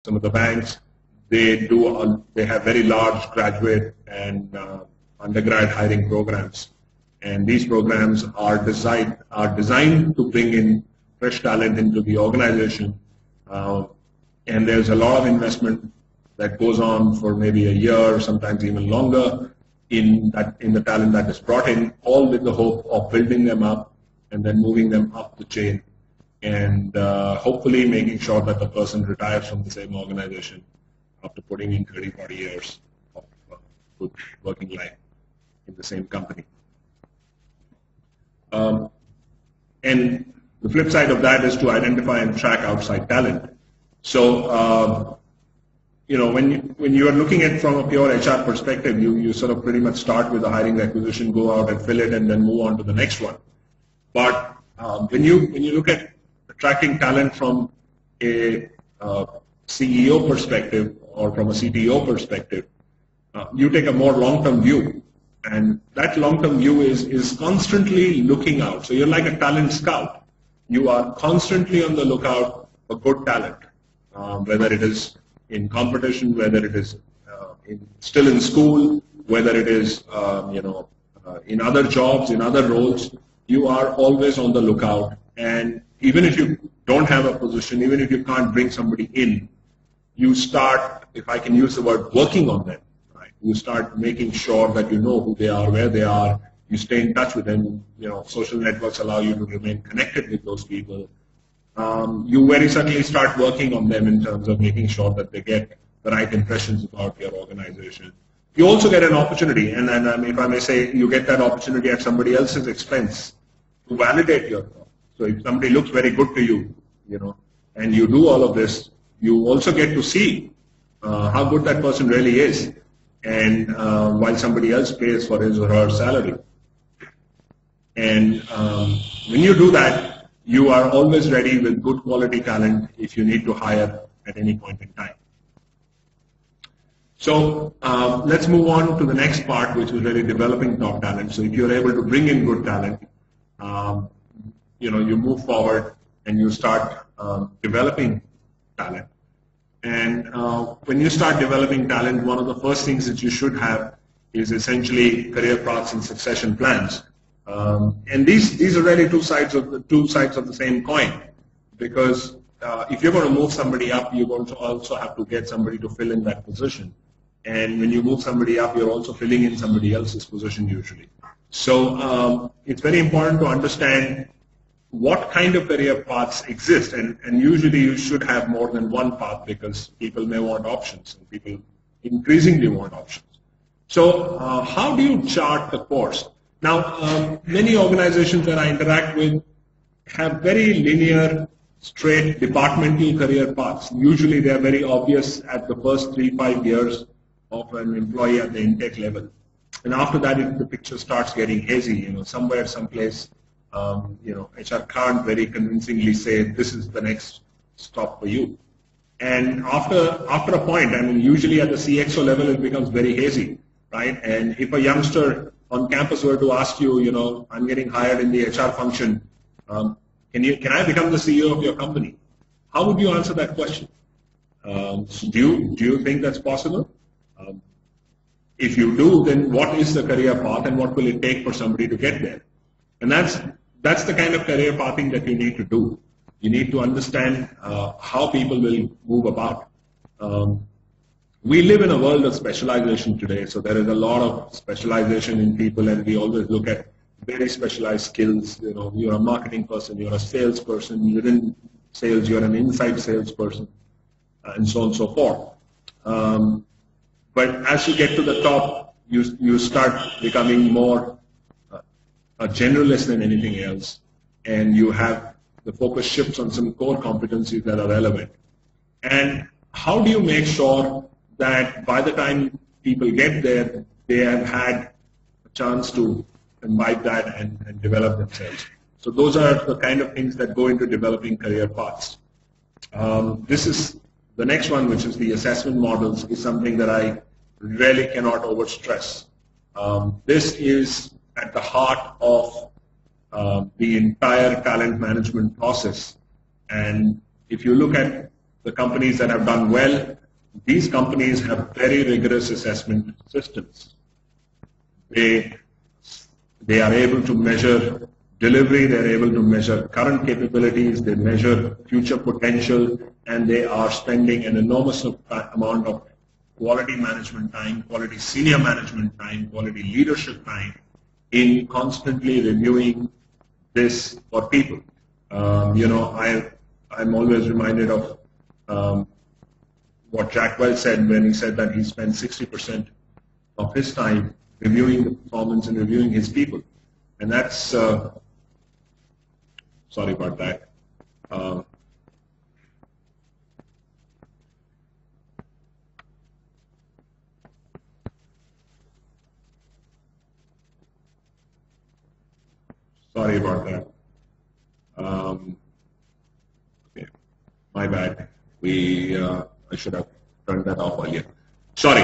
some of the banks, they have very large graduate and undergrad hiring programs, and these programs are designed to bring in fresh talent into the organization, and there's a lot of investment that goes on for maybe a year, sometimes even longer, in the talent that is brought in, all with the hope of building them up and then moving them up the chain, and hopefully making sure that the person retires from the same organization after putting in 30, 40 years of good working life in the same company. And the flip side of that is to identify and track outside talent. So, when you are looking at from a pure HR perspective, you sort of pretty much start with the hiring acquisition, go out and fill it, and then move on to the next one. But when you look at attracting talent from a CEO perspective or from a CTO perspective, you take a more long-term view, and that long-term view is constantly looking out. So you're like a talent scout. You are constantly on the lookout for good talent, whether it is in competition, whether it is still in school, whether it is in other jobs, in other roles. You are always on the lookout, and even if you don't have a position, even if you can't bring somebody in, you start, if I can use the word, working on them. Right? You start making sure that you know who they are, where they are. You stay in touch with them. Social networks allow you to remain connected with those people. You very certainly start working on them in terms of making sure that they get the right impressions about your organization. You also get an opportunity, and if I may say, you get that opportunity at somebody else's expense to validate your work. So if somebody looks very good to you, and you do all of this, you also get to see how good that person really is, and while somebody else pays for his or her salary. And when you do that, you are always ready with good quality talent if you need to hire at any point in time. So let's move on to the next part, which is really developing top talent. So if you're able to bring in good talent, you move forward and you start developing talent. And when you start developing talent, one of the first things that you should have is essentially career paths and succession plans. And these are really two sides of the same coin, because if you're going to move somebody up, you're going to also have to get somebody to fill in that position. And when you move somebody up, you're also filling in somebody else's position usually. So it's very important to understand what kind of career paths exist, and usually you should have more than one path, because people may want options, and people increasingly want options. So how do you chart the course? Now, many organizations that I interact with have very linear, straight departmental career paths. Usually they are very obvious at the first 3-5 years of an employee at the intake level. And after that, the picture starts getting hazy. Somewhere, someplace, HR can't very convincingly say this is the next stop for you. And after a point, usually at the CXO level, it becomes very hazy, right? And if a youngster on campus were to ask you, I'm getting hired in the HR function, can I become the CEO of your company? How would you answer that question? Do you think that's possible? If you do, then what is the career path, and what will it take for somebody to get there? And that's the kind of career pathing that you need to do. You need to understand how people will move about. We live in a world of specialization today, so there is a lot of specialization in people, and we always look at very specialized skills. You're a marketing person, you're a salesperson, you're in sales, you're an inside salesperson, and so on and so forth. But as you get to the top, you start becoming more a generalist than anything else, and you have the focus shifts on some core competencies that are relevant. And how do you make sure that by the time people get there, they have had a chance to imbibe that and develop themselves? So those are the kind of things that go into developing career paths. This is the next one, which is the assessment models, is something that I really cannot overstress. This is at the heart of the entire talent management process. And if you look at the companies that have done well, these companies have very rigorous assessment systems. They are able to measure delivery, they're able to measure current capabilities, they measure future potential, and they are spending an enormous amount of quality management time, quality senior management time, quality leadership time in constantly reviewing this for people. I'm always reminded of what Jack Welch said when he said that he spent 60% of his time reviewing the performance and reviewing his people. And that's, sorry about that. Sorry about that. Okay, my bad. I should have turned that off earlier. Sorry,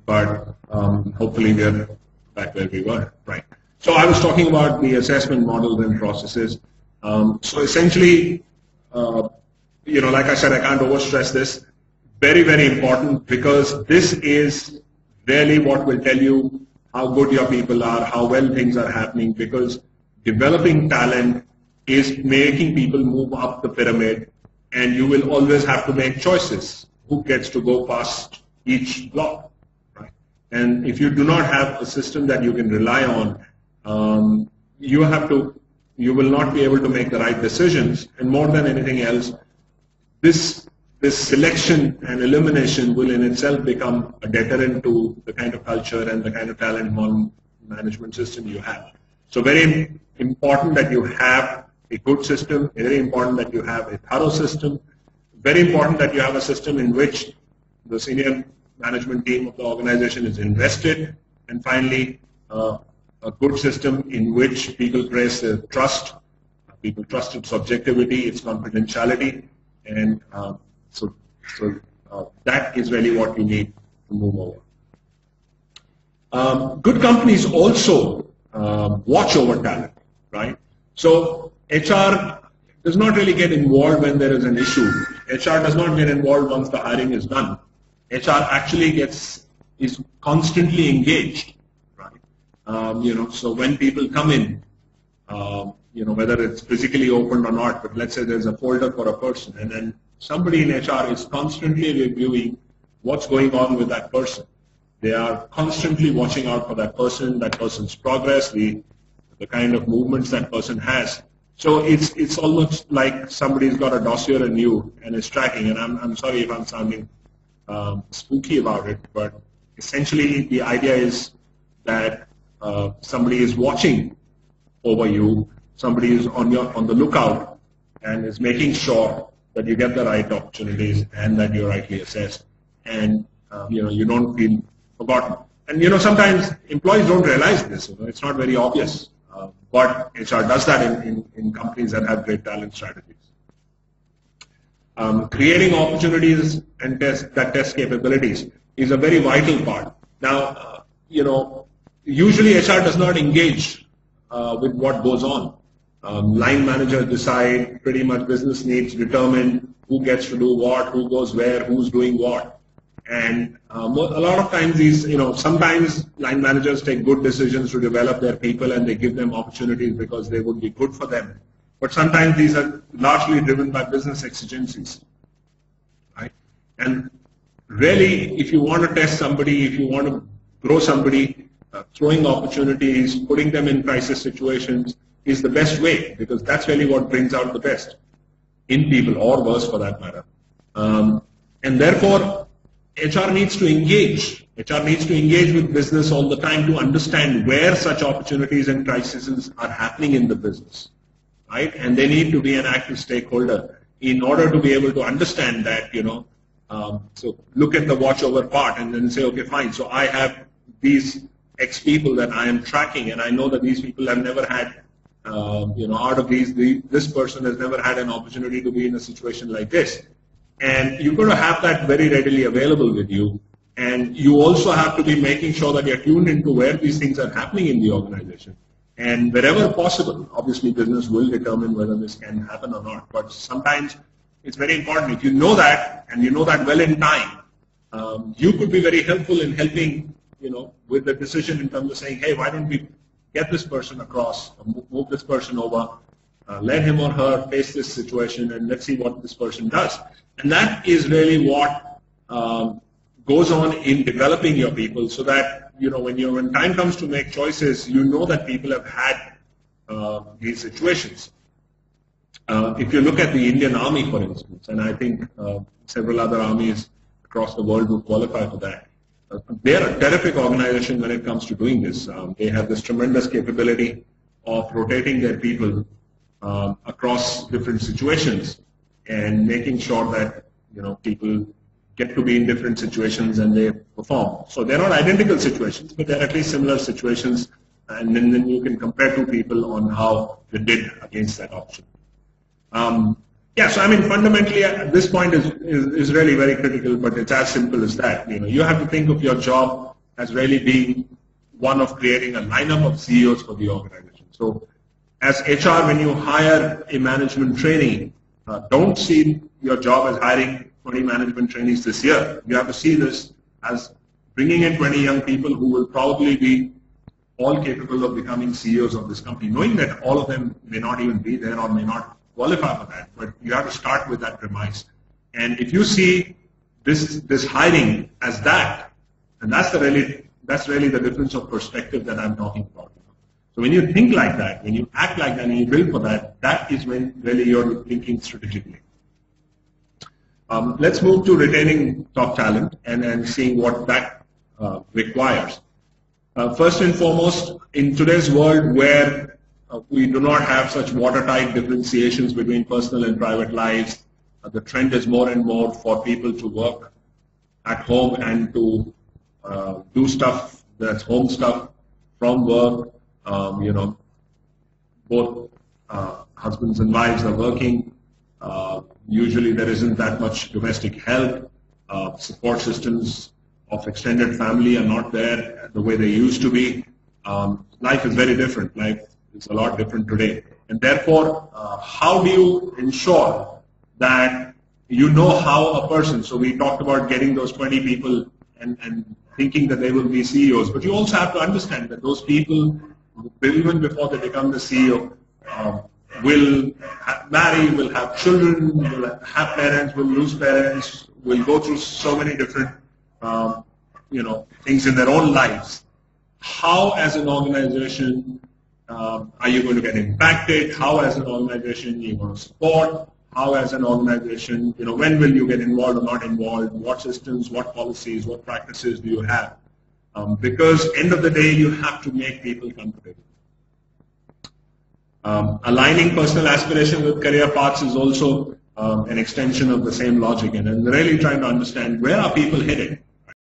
but hopefully we're back where we were. Right. So I was talking about the assessment models and processes. So essentially, like I said, I can't overstress this. Very, very important, because this is really what will tell you how good your people are, how well things are happening, because developing talent is making people move up the pyramid, and you will always have to make choices. Who gets to go past each block, right? And if you do not have a system that you can rely on, you will not be able to make the right decisions. And more than anything else, this selection and elimination will in itself become a deterrent to the kind of culture and the kind of talent management system you have. So very important that you have a good system, very important that you have a thorough system, very important that you have a system in which the senior management team of the organization is invested, and finally, a good system in which people place their trust, people trust its objectivity, its confidentiality, and so that is really what you need to move over. Good companies also watch over talent, right? So HR does not really get involved when there is an issue. HR does not get involved once the hiring is done. HR actually is constantly engaged, right? So when people come in, whether it's physically opened or not, but let's say there's a folder for a person, and then somebody in HR is constantly reviewing what's going on with that person. They are constantly watching out for that person's progress, the kind of movements that person has. So it's almost like somebody's got a dossier on you and is tracking. And I'm sorry if I'm sounding spooky about it, but essentially the idea is that somebody is watching over you, somebody is on the lookout and is making sure that you get the right opportunities and that you're rightly assessed, and you don't feel forgotten. And sometimes employees don't realize this. It's not very obvious. But HR does that in companies that have great talent strategies. Creating opportunities and test capabilities is a very vital part. Now, usually HR does not engage with what goes on. Line managers decide, pretty much business needs determine who gets to do what, who goes where, who's doing what. And a lot of times sometimes line managers take good decisions to develop their people and they give them opportunities because they would be good for them. But sometimes these are largely driven by business exigencies, right? And really, if you want to test somebody, if you want to grow somebody, throwing opportunities, putting them in crisis situations is the best way, because that's really what brings out the best in people, or worse for that matter. And therefore, HR needs to engage. HR needs to engage with business all the time to understand where such opportunities and crises are happening in the business, right? And they need to be an active stakeholder in order to be able to understand that, so look at the watch over part and then say, okay, fine. So I have these X people that I am tracking, and I know that these people have never had, out of this person has never had an opportunity to be in a situation like this. And you're going to have that very readily available with you. And you also have to be making sure that you're tuned into where these things are happening in the organization. And wherever possible, obviously business will determine whether this can happen or not. But sometimes, it's very important. If you know that, and you know that well in time, you could be very helpful in helping, with the decision in terms of saying, hey, why don't we get this person across, move this person over, let him or her face this situation, and let's see what this person does. And that is really what goes on in developing your people, so that when time comes to make choices, you know that people have had these situations. If you look at the Indian Army, for instance, and I think several other armies across the world would qualify for that, they are a terrific organization when it comes to doing this. They have this tremendous capability of rotating their people across different situations and making sure that people get to be in different situations and they perform. So they're not identical situations, but they're at least similar situations, and then you can compare two people on how they did against that option. So I mean, fundamentally, this point is really very critical, but it's as simple as that. You have to think of your job as really being one of creating a lineup of CEOs for the organization. So as HR, when you hire a management trainee, don't see your job as hiring 20 management trainees this year. You have to see this as bringing in 20 young people who will probably be all capable of becoming CEOs of this company, knowing that all of them may not even be there or may not qualify for that, but you have to start with that premise. And if you see this hiring as that, and that's really the difference of perspective that I'm talking about. So when you think like that, when you act like that, and you build for that, that is when really you're thinking strategically. Let's move to retaining top talent and seeing what that requires. First and foremost, in today's world where we do not have such watertight differentiations between personal and private lives, the trend is more and more for people to work at home and to do stuff that's home stuff from work. Both husbands and wives are working. Usually there isn't that much domestic help. Support systems of extended family are not there the way they used to be. Life is very different. Life is a lot different today. And therefore, how do you ensure that you know how a person, so we talked about getting those 20 people and thinking that they will be CEOs, but you also have to understand that those people, even before they become the CEO, will marry, will have children, will have parents, will lose parents, will go through so many different things in their own lives. How as an organization are you going to get impacted? How as an organization you want to support? How as an organization, when will you get involved or not involved? What systems, what policies, what practices do you have? Because end of the day, you have to make people comfortable. Aligning personal aspiration with career paths is also an extension of the same logic, and really trying to understand where are people headed.